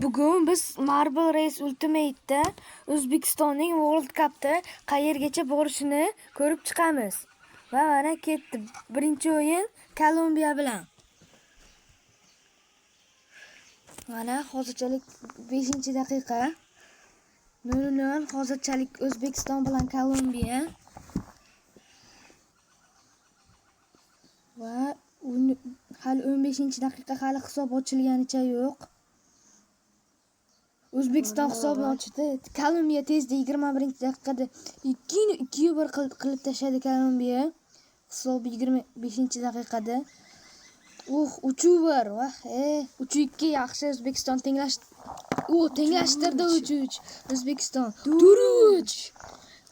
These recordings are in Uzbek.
Bugun biz Marble Race Ultimate'da O'zbekistonning World Cup'da qayergacha borishini ko'rib chiqamiz. Va mana ketdi. Birinchi o'yin Kolumbiya bilan. Mana hozirchalik 5-daqiqa. 0-0 hozirchalik O'zbekiston bilan Kolumbiya. Va hali 15-daqiqa hali hisob ochilganicha yo'q. O'zbekiston hisobni ochdi. Kolumbiya tezda 21-daqiqada 2-1 qilib tashladi Kolumbiya. Hisob 25-daqiqada. 3-1. Vah, 3-2 yaxshi O'zbekiston tenglashtirdi 3-3. O'zbekiston 4-3.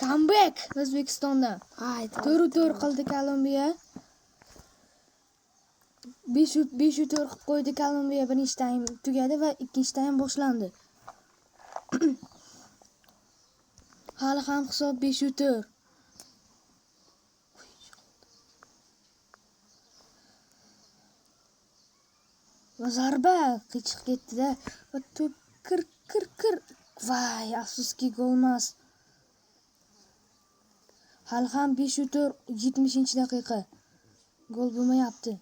Comeback O'zbekistondan. 4-4 qildi Kolumbiya. 5-4 qilib qo'ydi Kolumbiya. Birinchi taym tugadi va ikkinchi taym boshlandi. Hali ham hisob 5-4. Va zarba qichiq ketdi-da. Va to'p kir. Vay, afsuski gol emas. Hali ham 5-4 70-daqiqa. Gol bo'lmayapti.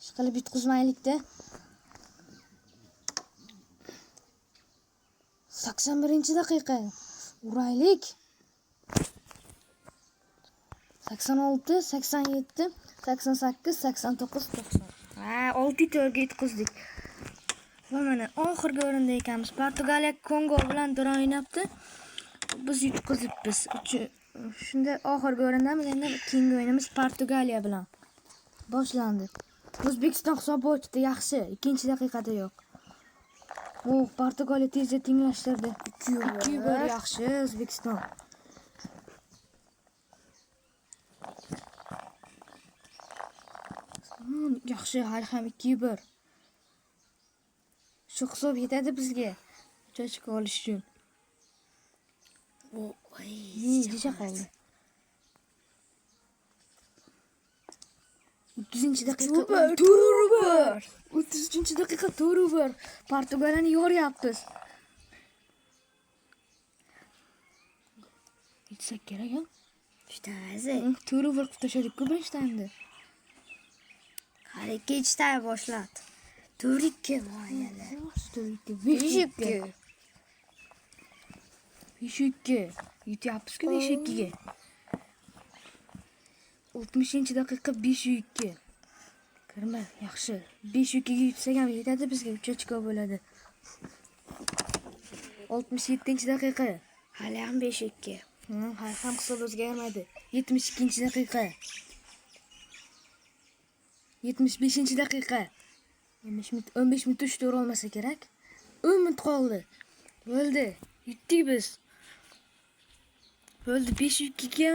Ish qilib yutqizmaylik-da. 81-daqiqa. Uraylik. 86, 87, 88, 89, 90. 6-4 ga yutqizdik. Va mana oxirgi o'rinda ekanmiz. Portugaliya Kongo bilan durang o'ynabdi. Biz yutqizibmiz. Shunda oxirgi o'rindamiz. Endi keyingi o'yinimiz Portugaliya bilan boshlandi. O'zbekiston hisobni ochdi, yaxshi. 2-daqiqada yo'q. Portugaliya tezda tenglashtirdi. 2-1 yaxshi O'zbekiston. Yaxshi, hali ham 2-1. Shu hisob yetadi bizga. 3 ochko olish uchun. Necha qoldi? 30-daqiqa 4-1. 33-daqiqa 4-1. Portugaliyani yoryapmiz. Yetsak kerak-a? Ishtazi. 4-1 qilib tashladik-ku birinchi taymda. Hali ikkinchi taym boshladi. 4-2 moyali. 5-2. 5-2. Yutyapmiz-ku 5-2 ga. 60-daqiqa 5-2. Kirma, yaxshi. 5-2 ga yutsak ham yetadi bizga, 3 ochko bo'ladi. 67-daqiqa. Hali ham 5-2. Hali ham hisob o'zgarmadi. 72-daqiqa. 75-daqiqa. 15 minut to'g'ri olmasa kerak. 10 minut qoldi. Bo'ldi. Yutdik biz. Bo'ldi 5-2 ga.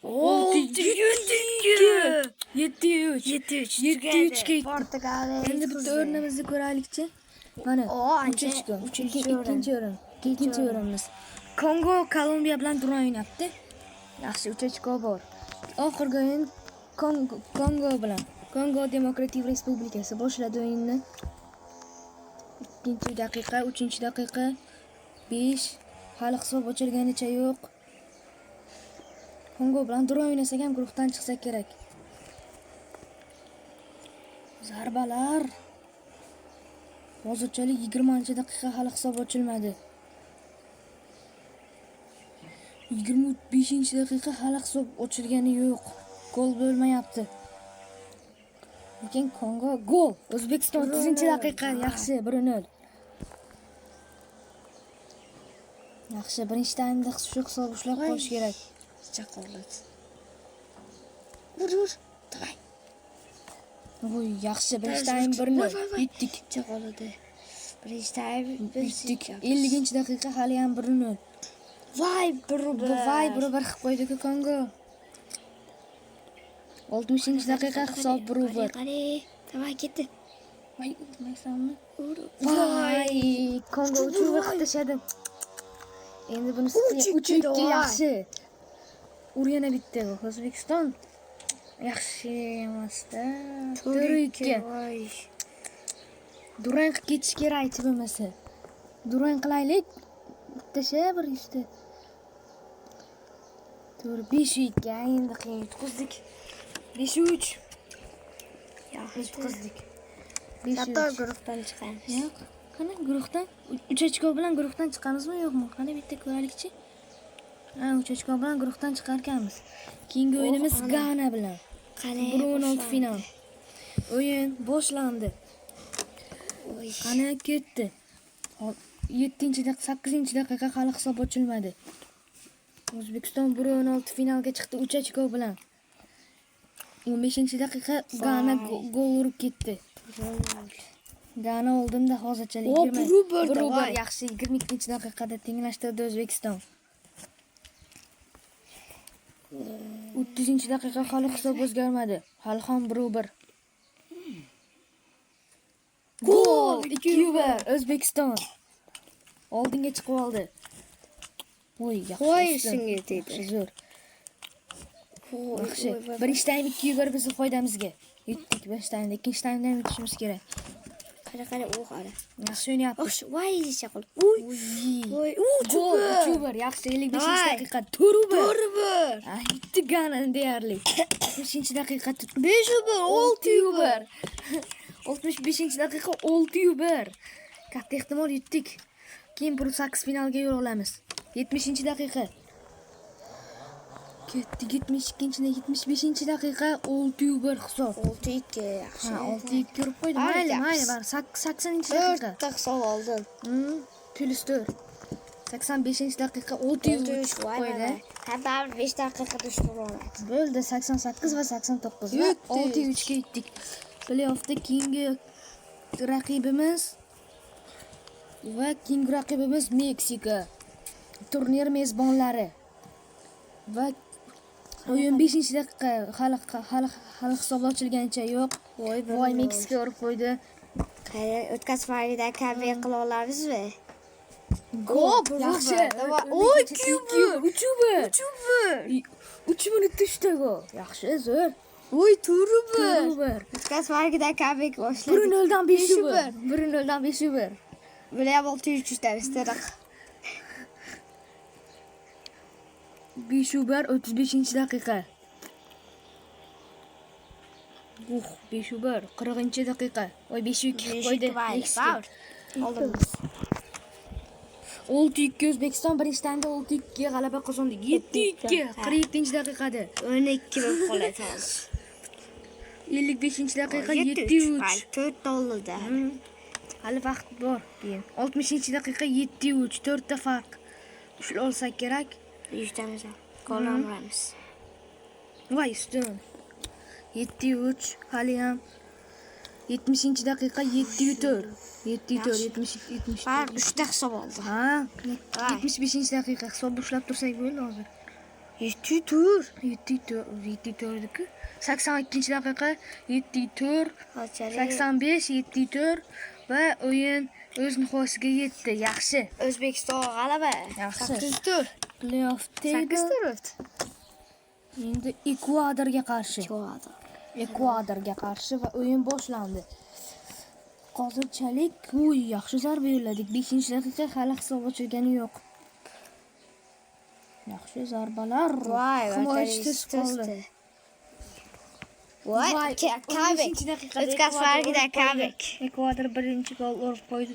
7-3 ga Portugaliya. Endi bitta o'rnimizni ko'raylikchi. Mana 3-ikkinchi o'rin. Ikkinchi o'rinimiz. Kongo Kolumbiya bilan durang o'ynabdi. Yaxshi 3 ochko bor. Oxirgi o'yin Kongo bilan. Kongo Demokratik Respublikasi boshladi o'yinni. 2-daqiqa, 3-daqiqa 5. Hali hisob ochilganicha yo'q. Kongo bilan durang o'ynasak ham guruhdan chiqsak kerak. Zarbalar. Hozirchalik 20-daqiqa hali hisob ochilmadi. 25-daqiqa hali hisob ochilgani yo'q. Gol bo'lmayapti. Lekin Kongo gol. O'zbekiston 30-daqiqa yaxshi 1-0. Yaxshi, birinchi taymda shu hisob ushlab qolish kerak. Chaqoladi. Ur. Davay. Yaxshi, birinchi taym 1-0. Yutdik. Chaqoladi. Birinchi taym yutdik. 50-daqiqa hali ham 1-0. Vay, 1-1 qilib qo'ydi-ku Kongo. 60-daqiqa hisob 1-1. Qani, davay ketdi. Voy, urmaysanmi? Voy, Kongo 3-1 qilib tashladi. Endi bunisi 3-2 yaxshi. Urgana bitta O'zbekiston. Yaxshi emas-da. 4-2. durang qilib ketish kerak aytib bo'lmasa. Durang qilaylik. Bitta bir işte. To'g'ri 5-2 endi qiyin yutqizdik. 5-3. Yaxshi. Yutqizdik. Hatto guruhdan chiqamiz. Yo'q. Qani guruhdan 3 ochko bilan guruhdan chiqamizmi yo'qmi? Qani bitta ko'raylikchi. Ha, 3 ochko bilan guruhdan chiqar ekanmiz. Keyingi o'yinimiz ana. Gana bilan. Qani 1-16 final. O'yin boshlandi. Oy. Qani ketdi. 7-daqiqa, 8-daqiqa hali hisob ochilmadi. O'zbekiston 1-16 finalga chiqdi 3 ochko bilan. 15-daqiqa Gana gol urib ketdi. Gana oldinda hozirchalik O, 20. Bruber da Bruber var. yaxshi 22-daqiqada tenglashtirdi O'zbekiston. 30-daqiqa hali hisob o'zgarmadi. Hali ham Bruber. Gol! 2-1 O'zbekiston. Oldinga chiqib oldi. Voy, yaxshi. Voy, ustun. shunga tegdi. Yaxshi, zo'r. Yaxshi. Voy. Birinchi taym 2-1 bizning foydamizga. Yutdik birinchi taymda, ikkinchi taymda ham yutishimiz kerak. Qara u qara. Yaxshi o'ynayapmiz. Ox, voy chaqul. Uy. Voy. Uy, Gol, 2-1 yaxshi 55-daqiqa. Turber. Turber. Ah, yutdi Gana deyarli. 60-daqiqa 5-1, 6-1. 65-daqiqa 6-1. Katta ehtimol yutdik. Keyin 8 finalga yo'l olamiz. 70-daqiqa. Ketdi 75-daqiqa 6-1 hisob. 6-2 yaxshi. Ha, 6-2 kirib qo'ydi. Mayli, bar. 80-daqiqa. 4 hisob oldin. Plus 4. 85-daqiqa 6-3 qo'ydi. Hatta 5 daqiqada ushbu bo'ladi. Bo'ldi 88 va 89 va Yutdik. 6-3 ga yutdik. Play-offda keyingi raqibimiz Meksika. Turnir mezbonlari. Va o'yin 5-daqiqa hali hisob ochilganicha yo'q. Voy Meksika urib qo'ydi. Qara o'tkaz farqida comeback qila olamizmi? Gol, yaxshi. Oy, 3-1. 3 minutda 3 ta gol. Yaxshi, zo'r. Voy, Turber. 1-1. O'tkaz farqida comeback boshladi. 1-0dan 5-1. 1-0dan 5-1. Bular ham 6-3 isteriq. 5-1 35-daqiqa. 5-1 40-daqiqa. Voy 5-2 qo'ydi. Oldimiz. 6-2 O'zbekiston birinchi taymda 6-2 ga g'alaba qozondi. 7-2 47-daqiqada. 12 bo'lib qoladi hozir. 55-daqiqa 7-3. 4 oldi. Hali vaqt bor. Keyin 60-daqiqa 7-3 4 ta farq. Ushlab olsak kerak. Yutamiz. Gol uramiz. Voy ustun. 7-3 hali ham 70-daqiqa 7-4. 7-4 Farq 3 ta hisob oldi. Ha, 75-daqiqa hisob ushlab tursak bo'ldi hozir. 7-4. 7-4-ku. 82-daqiqa 7-4, Hozir 85 7-4 va o'yin o'z nihoyasiga yetdi. Yaxshi. O'zbekiston g'alaba. Yaxshi. 8-4. Play-off table 8-4. endi Ekvadorga qarshi. Ekvadorga qarshi va o'yin boshlandi. Hozirchalik yaxshi zarba yo'lladik. 5-daqiqa hali hisob ochilgani yo'q. Yaxshi zarbalar. Voy, himoyachi qoldi. Voy, comeback. O'tkaz farqida comeback. Ekvador birinchi gol urib qo'ydi.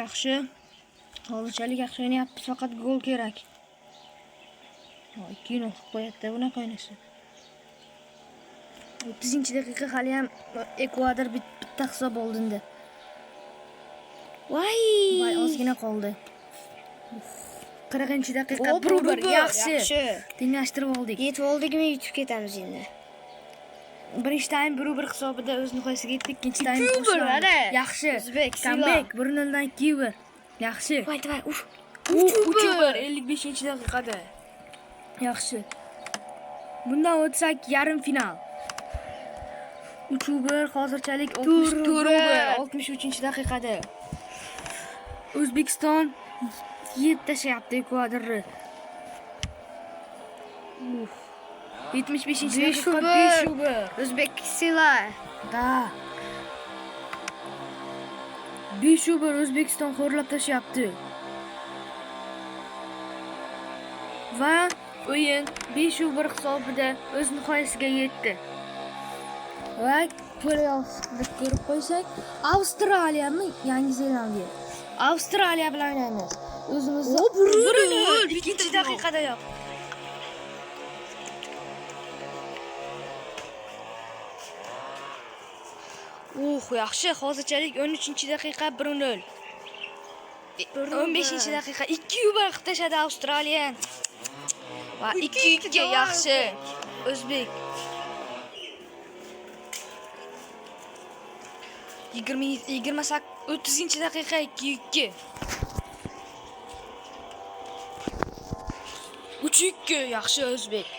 Yaxshi. Hozirchalik yaxshi o'ynayapmiz, faqat gol kerak. Voy, keyin o'qib qo'yadi bunaqa o'ynasa. 30-daqiqa hali ham Ekvador bitta hisob oldinda. Voy, ozgina qoldi. 40-daqiqa bir yaxshi. Tenglashtirib oldik. Yetib oldikmi, yutib ketamiz endi. Birinchi taym 1-1 hisobida o'z nihoyasiga yetdi. Ikkinchi taym 2-1, boshlandi. ana. Yaxshi. O'zbek, Comeback 1-0dan 2-1. Yaxshi. Voy, 3-1 55-daqiqada. Yaxshi. Bundan o'tsak yarim final. 3-1 hozirchalik 63-daqiqada. O'zbekiston yeb tashyapti Ekvadorni. 75-daqiqa 5-1. O'zbek sila. Da. 5-1 O'zbekiston xo'rlab tashyapti. Va o'yin 5-1 hisobida o'z nihoyasiga yetdi. Va play-off'da ko'rib qo'ysak, Avstraliyami, Yangi Zelandiya. Avstraliya bilan o'ynaymiz. O'zimizni 2 daqiqadayoq. Yaxshi, hozirchalik 13-daqiqa 1-0. 15-daqiqa 2-1 tashadi Avstraliya. Va 2-2 yaxshi. O'zbek 30-daqiqa 2-2. 3-2 yaxshi O'zbek.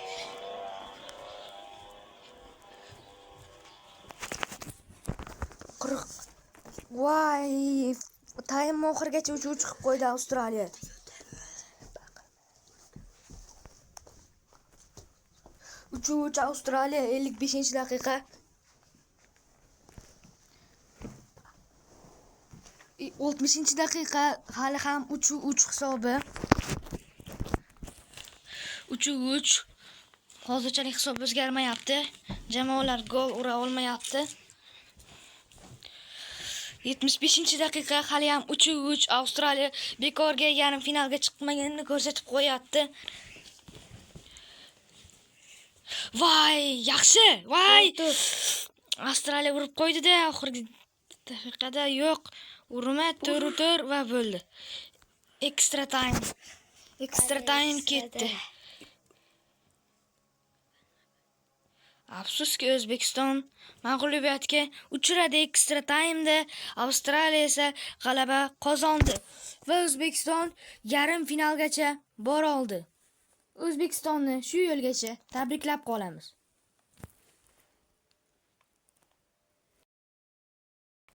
Voy, taym oxirigacha 3-3 chiqib qo'ydi Avstraliya. 3-3 Avstraliya 55-daqiqa. 60-daqiqa hali ham 3-3 hisobi. 3-3. Hozirchalik hisob o'zgarmayapti. Jamoalar gol ura olmayapti. 75-daqiqa hali ham 3-3 Avstraliya bekorga yarim finalga chiqmaganini ko'rsatib qo'yapti. Voy, yaxshi. Voy. Avstraliya urib qo'ydi-da, oxirgi daqiqada yo'q. Urma 4-4 va bo'ldi. Extra time ketdi. Afsuski O'zbekiston mag'lubiyatga uchradi extra time'da. Avstraliya esa g'alaba qozondi va O'zbekiston yarim finalgacha bora oldi. O'zbekistonni shu yo'lgacha tabriklab qolamiz.